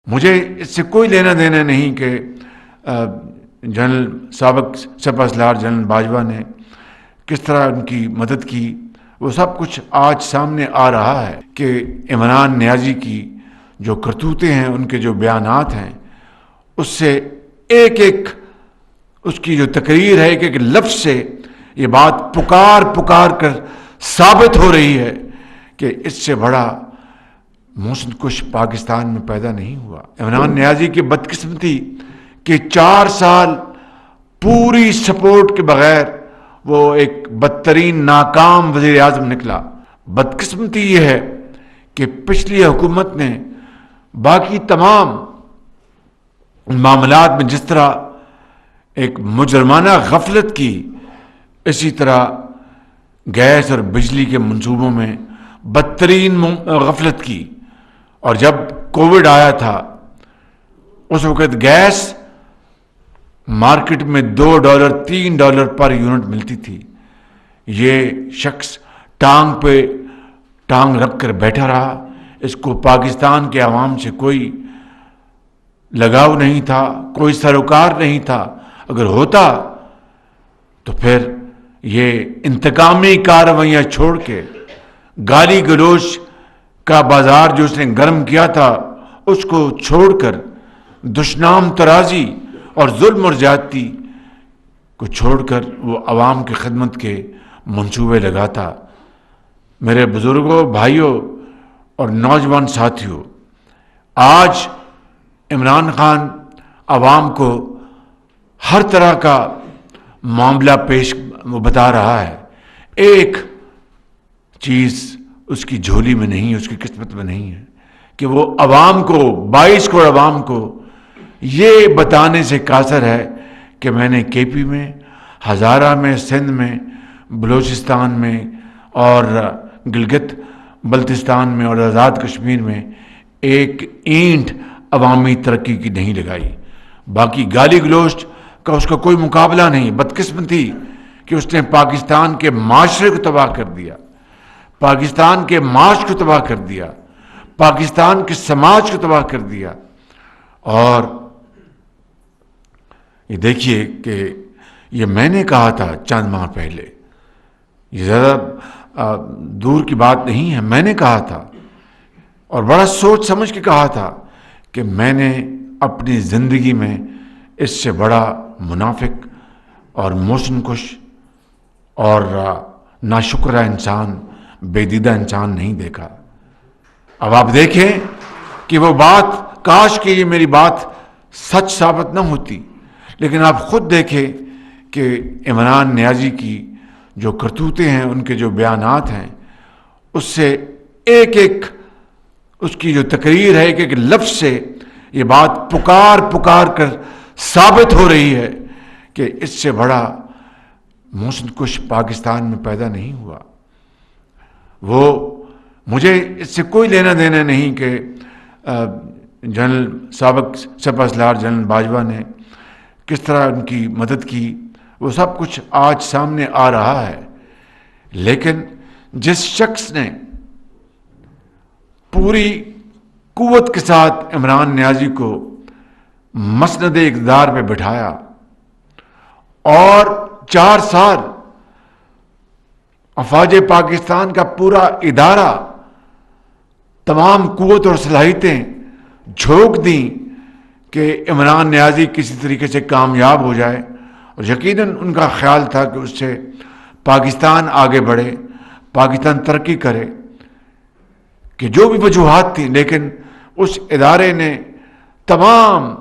مجھے اس سے کوئی لینا دینا نہیں کہ جنرل سابق سپہ سالار جنرل باجوہ نے کس طرح ان کی مدد کی، وہ سب کچھ آج سامنے آ رہا ہے کہ عمران نیازی کی جو کرتوتیں ہیں، ان کے جو بیانات ہیں، اس سے ایک ایک اس کی جو تقریر ہے، ایک ایک لفظ سے یہ بات پکار پکار کر ثابت ہو رہی ہے کہ اس سے بڑا محسن کش پاکستان میں پیدا نہیں ہوا۔ عمران نیازی کی بدقسمتی کہ 4 سال پوری سپورٹ کے بغیر وہ ایک بدترین ناکام وزیر اعظم نکلا۔ بدقسمتی یہ ہے کہ پچھلی حکومت نے باقی تمام معاملات میں جس طرح ایک مجرمانہ غفلت کی، اسی طرح گیس اور بجلی کے منصوبوں میں بدترین غفلت کی۔ اور جب کووڈ آیا تھا اس وقت گیس مارکیٹ میں $2 $3 پر یونٹ ملتی تھی، یہ شخص ٹانگ پہ ٹانگ رکھ کر بیٹھا رہا، اس کو پاکستان کے عوام سے کوئی لگاؤ نہیں تھا، کوئی سروکار نہیں تھا۔ اگر ہوتا تو پھر یہ انتقامی کارروائیاں چھوڑ کے گالی گلوچ کا بازار جو اس نے گرم کیا تھا اس کو چھوڑ کر دشنام ترازی اور ظلم اور زیادتی کو چھوڑ کر وہ عوام کی خدمت کے منصوبے لگاتا۔ میرے بزرگوں، بھائیوں اور نوجوان ساتھیوں، آج عمران خان عوام کو ہر طرح کا معاملہ پیش بتا رہا ہے، ایک چیز اس کی جھولی میں نہیں، اس کی قسمت میں نہیں ہے کہ وہ عوام کو 22 کروڑ عوام کو یہ بتانے سے قاصر ہے کہ میں نے کے پی میں، ہزارہ میں، سندھ میں، بلوچستان میں اور گلگت بلتستان میں اور آزاد کشمیر میں ایک اینٹ عوامی ترقی کی نہیں لگائی۔ باقی گالی گلوچ کا اس کا کوئی مقابلہ نہیں۔ بدقسمتی کہ اس نے پاکستان کے معاشرے کو تباہ کر دیا، پاکستان کے معاش کو تباہ کر دیا، پاکستان کے سماج کو تباہ کر دیا۔ اور یہ دیکھیے کہ یہ میں نے کہا تھا چند ماہ پہلے، یہ زیادہ دور کی بات نہیں ہے، میں نے کہا تھا اور بڑا سوچ سمجھ کے کہا تھا کہ میں نے اپنی زندگی میں اس سے بڑا منافق اور محسن کش اور ناشکرہ انسان، بے دیدہ انسان نہیں دیکھا۔ اب آپ دیکھیں کہ وہ بات، کاش کہ یہ میری بات سچ ثابت نہ ہوتی، لیکن آپ خود دیکھیں کہ عمران نیازی کی جو کرتوتیں ہیں، ان کے جو بیانات ہیں، اس سے ایک ایک اس کی جو تقریر ہے، ایک ایک لفظ سے یہ بات پکار پکار کر ثابت ہو رہی ہے کہ اس سے بڑا محسن کش پاکستان میں پیدا نہیں ہوا۔ وہ مجھے اس سے کوئی لینا دینا نہیں کہ جنرل سابق سپہ سالار جنرل باجوہ نے کس طرح ان کی مدد کی، وہ سب کچھ آج سامنے آ رہا ہے۔ لیکن جس شخص نے پوری قوت کے ساتھ عمران نیازی کو مسند اقتدار پہ بٹھایا اور 4 سال افواج پاکستان کا پورا ادارہ، تمام قوت اور صلاحیتیں جھونک دیں کہ عمران نیازی کسی طریقے سے کامیاب ہو جائے، اور یقیناً ان کا خیال تھا کہ اس سے پاکستان آگے بڑھے، پاکستان ترقی کرے، کہ جو بھی وجوہات تھیں، لیکن اس ادارے نے تمام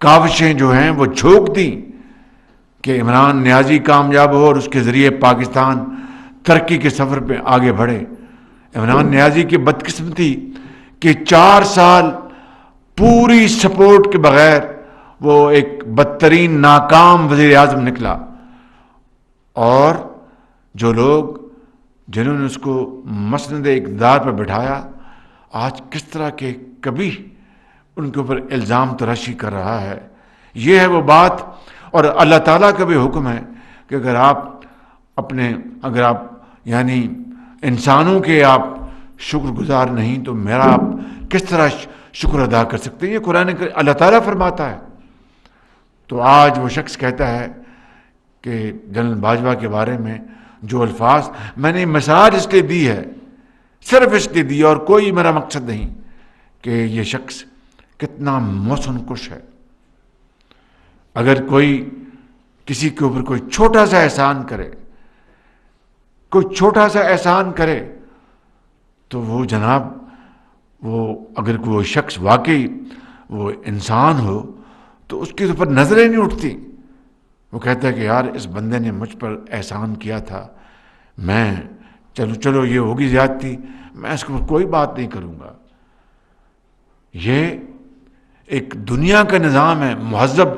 کاوشیں جو ہیں وہ جھونک دیں کہ عمران نیازی کامیاب ہو اور اس کے ذریعے پاکستان ترقی کے سفر پہ آگے بڑھے۔ عمران نیازی کی بدقسمتی کہ 4 سال پوری سپورٹ کے بغیر وہ ایک بدترین ناکام وزیر اعظم نکلا، اور جو لوگ جنہوں نے اس کو مسند اقتدار پر بٹھایا آج کس طرح کے کبھی ان کے اوپر الزام تراشی کر رہا ہے۔ یہ ہے وہ بات، اور اللہ تعالیٰ کا بھی حکم ہے کہ اگر آپ یعنی انسانوں کے آپ شکر گزار نہیں تو میرا آپ کس طرح شکر ادا کر سکتے ہیں. یہ قرآن اللہ تعالیٰ فرماتا ہے. تو آج وہ شخص کہتا ہے کہ جنرل باجوہ کے بارے میں جو الفاظ میں نے مثال اس لیے دی ہے، صرف اس لیے دی، اور کوئی میرا مقصد نہیں، کہ یہ شخص کتنا محسن کش ہے. اگر کوئی کسی کے اوپر کوئی چھوٹا سا احسان کرے، کوئی چھوٹا سا احسان کرے، تو وہ جناب، وہ اگر کوئی شخص واقعی وہ انسان ہو تو اس کے اوپر نظریں نہیں اٹھتی. وہ کہتا ہے کہ یار اس بندے نے مجھ پر احسان کیا تھا، میں چلو یہ ہوگی زیادتی، میں اس کے اوپر کوئی بات نہیں کروں گا. یہ ایک دنیا کا نظام ہے. مہذب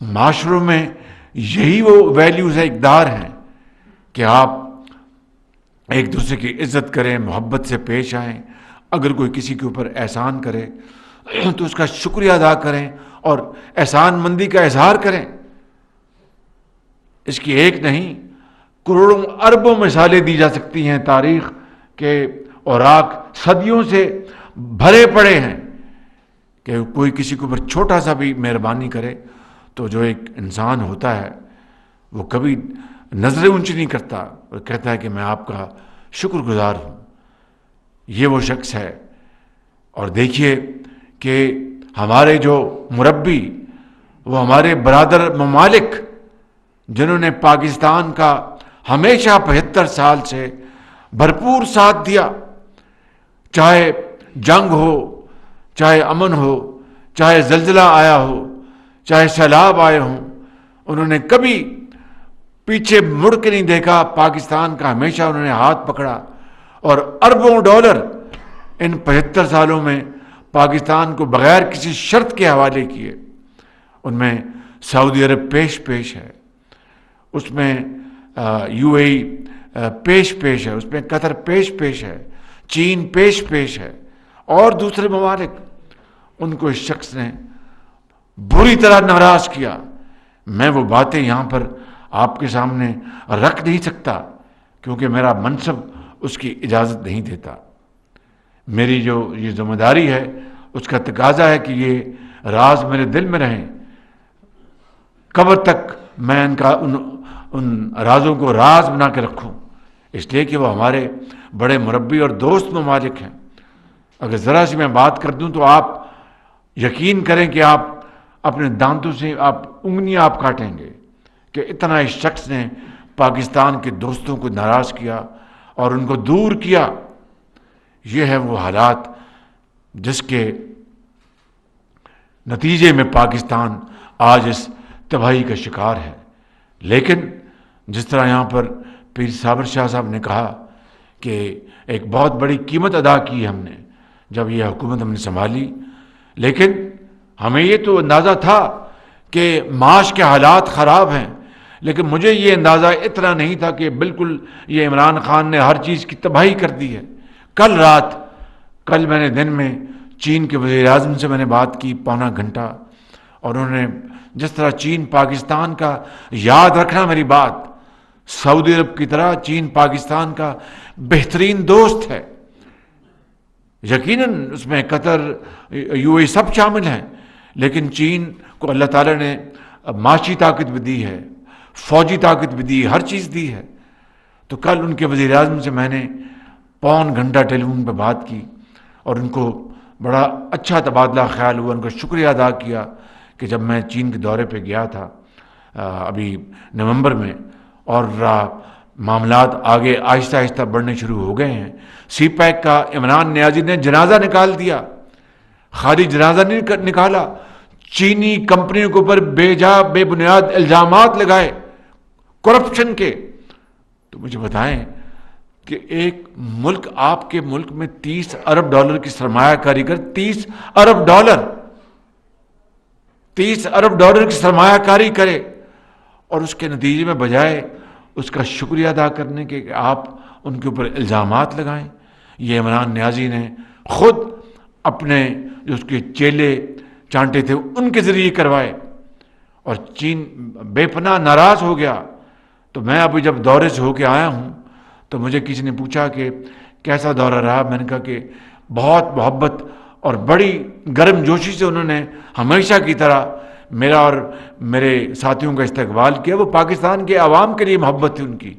معاشروں میں یہی وہ ویلیوز ہے، اقدار ہیں کہ آپ ایک دوسرے کی عزت کریں، محبت سے پیش آئیں. اگر کوئی کسی کے اوپر احسان کرے تو اس کا شکریہ ادا کریں اور احسان مندی کا اظہار کریں. اس کی ایک نہیں، کروڑوں اربوں مثالیں دی جا سکتی ہیں. تاریخ کے اوراق صدیوں سے بھرے پڑے ہیں کہ کوئی کسی کے اوپر چھوٹا سا بھی مہربانی کرے تو جو ایک انسان ہوتا ہے وہ کبھی نظریں اونچی نہیں کرتا اور کہتا ہے کہ میں آپ کا شکر گزار ہوں. یہ وہ شخص ہے. اور دیکھیے کہ ہمارے جو مربی، وہ ہمارے برادر ممالک جنہوں نے پاکستان کا ہمیشہ 75 سال سے بھرپور ساتھ دیا، چاہے جنگ ہو، چاہے امن ہو، چاہے زلزلہ آیا ہو، چاہے سیلاب آئے ہوں، انہوں نے کبھی پیچھے مڑ کے نہیں دیکھا. پاکستان کا ہمیشہ انہوں نے ہاتھ پکڑا اور اربوں ڈالر ان 75 سالوں میں پاکستان کو بغیر کسی شرط کے حوالے کیے. ان میں سعودی عرب پیش ہے، اس میں یو اے ای پیش ہے، اس میں قطر پیش ہے، چین پیش ہے، اور دوسرے ممالک. ان کو اس شخص نے بری طرح ناراض کیا. میں وہ باتیں یہاں پر آپ کے سامنے رکھ نہیں سکتا کیونکہ میرا منصب اس کی اجازت نہیں دیتا. میری جو یہ ذمہ داری ہے اس کا تقاضا ہے کہ یہ راز میرے دل میں رہیں. قبر تک میں ان رازوں کو راز بنا کے رکھوں، اس لیے کہ وہ ہمارے بڑے مربی اور دوست ممالک ہیں. اگر ذرا سی میں بات کر دوں تو آپ یقین کریں کہ آپ اپنے دانتوں سے انگلیاں آپ کاٹیں گے کہ اتنا اس شخص نے پاکستان کے دوستوں کو ناراض کیا اور ان کو دور کیا. یہ ہے وہ حالات جس کے نتیجے میں پاکستان آج اس تباہی کا شکار ہے. لیکن جس طرح یہاں پر پیر صابر شاہ صاحب نے کہا کہ ایک بہت بڑی قیمت ادا کی ہم نے جب یہ حکومت ہم نے سنبھالی، لیکن ہمیں یہ تو اندازہ تھا کہ معاش کے حالات خراب ہیں، لیکن مجھے یہ اندازہ اتنا نہیں تھا کہ بالکل یہ عمران خان نے ہر چیز کی تباہی کر دی ہے. کل میں نے دن میں چین کے وزیر اعظم سے میں نے بات کی پونا گھنٹہ، اور انہوں نے جس طرح چین پاکستان کا، یاد رکھنا میری بات، سعودی عرب کی طرح چین پاکستان کا بہترین دوست ہے. یقیناً اس میں قطر، یو اے سب شامل ہیں، لیکن چین کو اللہ تعالیٰ نے معاشی طاقت بھی دی ہے، فوجی طاقت بھی دی، ہر چیز دی ہے. تو کل ان کے وزیر اعظم سے میں نے پون گھنٹہ ٹیلی فون پہ بات کی اور ان کو بڑا اچھا تبادلہ خیال ہوا. ان کا شکریہ ادا کیا کہ جب میں چین کے دورے پہ گیا تھا ابھی نومبر میں، اور معاملات آگے آہستہ آہستہ بڑھنے شروع ہو گئے ہیں. سی پیک کا عمران نیازی نے جنازہ نکال دیا، خالی جنازہ نہیں نکالا، چینی کمپنیوں کے اوپر بے بنیاد الزامات لگائے کرپشن کے. تو مجھے بتائیں کہ ایک ملک، آپ کے ملک میں 30 ارب ڈالر کی سرمایہ کاری کر، 30 ارب ڈالر کی سرمایہ کاری کرے، اور اس کے نتیجے میں بجائے اس کا شکریہ ادا کرنے کے کہ آپ ان کے اوپر الزامات لگائیں. یہ عمران نیازی نے خود اپنے جو اس کے چیلے چانٹے تھے ان کے ذریعے کروائے، اور چین بے پناہ ناراض ہو گیا. تو میں ابھی جب دورے سے ہو کے آیا ہوں تو مجھے کسی نے پوچھا کہ کیسا دورہ رہا. میں نے کہا کہ بہت محبت اور بڑی گرم جوشی سے انہوں نے ہمیشہ کی طرح میرا اور میرے ساتھیوں کا استقبال کیا۔ وہ پاکستان کے عوام کے لیے محبت تھی ان کی،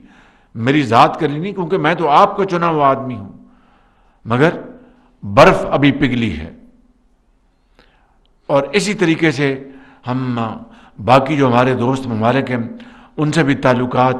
میری ذات کے لیے نہیں، کیونکہ میں تو آپ کا چنا ہوا آدمی ہوں، مگر برف ابھی پگھلی ہے۔ اور اسی طریقے سے ہم باقی جو ہمارے دوست ممالک ہیں ان سے بھی تعلقات